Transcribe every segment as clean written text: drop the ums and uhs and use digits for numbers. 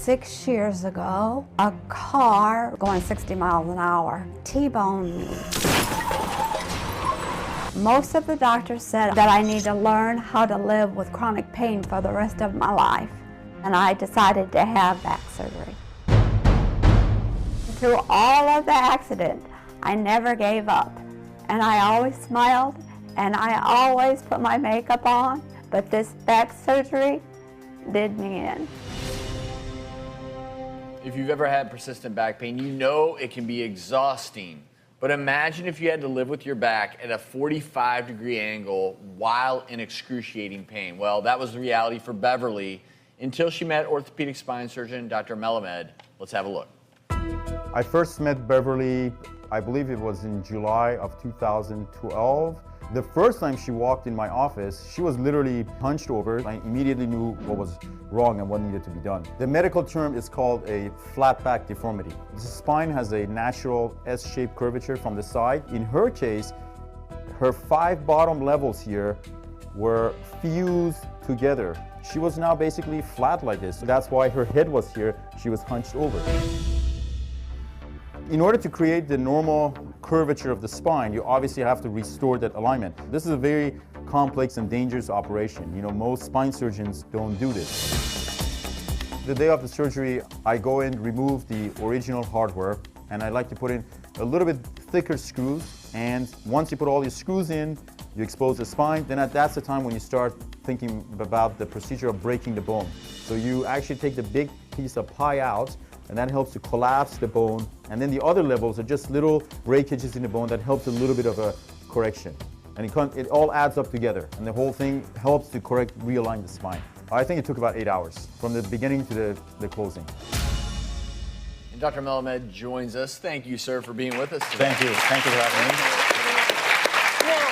6 years ago, a car going 60 miles an hour T-boned me. Most of the doctors said that I need to learn how to live with chronic pain for the rest of my life, and I decided to have back surgery. Through all of the accident, I never gave up, and I always smiled, and I always put my makeup on, but this back surgery did me in. If you've ever had persistent back pain, you know it can be exhausting. But imagine if you had to live with your back at a 45-degree angle while in excruciating pain. Well, that was the reality for Beverly until she met orthopedic spine surgeon Dr. Melamed. Let's have a look. I first met Beverly, I believe it was in July of 2012. The first time she walked in my office, she was literally hunched over. I immediately knew what was wrong and what needed to be done. The medical term is called a flatback deformity. The spine has a natural S-shaped curvature from the side. In her case, her 5 bottom levels here were fused together. She was now basically flat like this. That's why her head was here. She was hunched over. In order to create the normal curvature of the spine, you obviously have to restore that alignment. This is a very complex and dangerous operation. You know, most spine surgeons don't do this. The day of the surgery, I go in, remove the original hardware, and I like to put in a little bit thicker screws. And once you put all your screws in, you expose the spine, then that's the time when you start thinking about the procedure of breaking the bone. So you actually take the big piece of pie out, and that helps to collapse the bone. And then the other levels are just little breakages in the bone that helps a little bit of a correction. And it all adds up together, and the whole thing helps to realign the spine. I think it took about 8 hours, from the beginning to the closing. And Dr. Melamed joins us. Thank you, sir, for being with us today. Thank you. Thank you for having me. Now,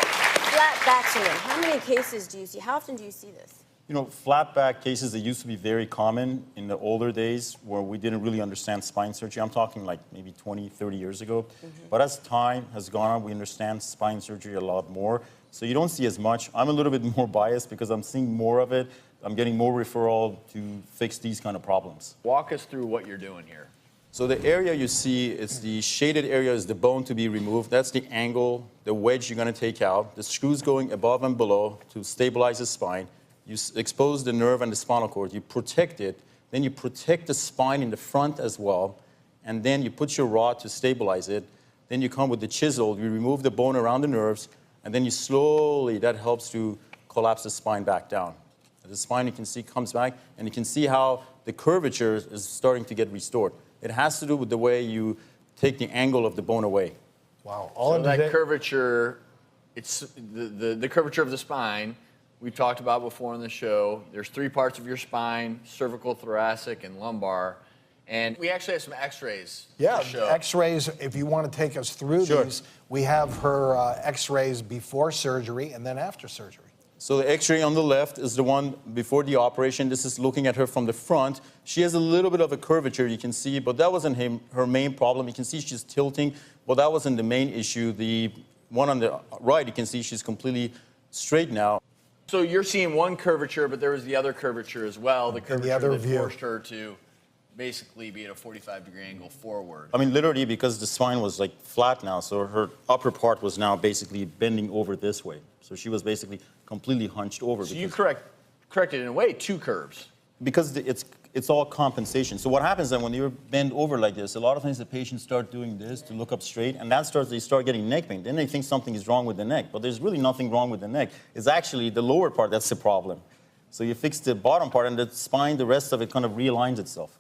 flat back syndrome, how many cases do you see? How often do you see this? You know, flat back cases, they used to be very common in the older days where we didn't really understand spine surgery. I'm talking like maybe 20, 30 years ago. But as time has gone on, we understand spine surgery a lot more. So you don't see as much. I'm a little bit more biased because I'm seeing more of it. I'm getting more referral to fix these kind of problems. Walk us through what you're doing here. So the area you see is the shaded area is the bone to be removed. That's the angle, the wedge you're going to take out. The screws going above and below to stabilize the spine. You expose the nerve and the spinal cord, you protect it, then you protect the spine in the front as well, and then you put your rod to stabilize it. Then you come with the chisel, you remove the bone around the nerves, and then you slowly, that helps to collapse the spine back down. The spine, you can see, comes back, and you can see how the curvature is starting to get restored. It has to do with the way you take the angle of the bone away. Wow. So that curvature, it's the curvature of the spine, we've talked about before on the show. There's 3 parts of your spine: cervical, thoracic, and lumbar. And we actually have some x-rays Yeah, to show. x-rays, if you want to take us through these, we have her x-rays before surgery and then after surgery. So the x-ray on the left is the one before the operation. This is looking at her from the front. She has a little bit of a curvature, you can see, but that wasn't her main problem. You can see she's tilting, but that wasn't the main issue. The one on the right, you can see she's completely straight now. So you're seeing one curvature, but there was the other curvature as well. The curvature that forced her to basically be at a 45-degree angle forward. I mean, literally, because the spine was like flat now, so her upper part was now basically bending over this way. So she was basically completely hunched over. So you corrected, in a way, 2 curves. Because it's all compensation. So what happens then when you bend over like this, a lot of times the patients start doing this to look up straight, and they start getting neck pain. Then they think something is wrong with the neck, but there's really nothing wrong with the neck. It's actually the lower part that's the problem. So you fix the bottom part, and the spine, the rest of it kind of realigns itself.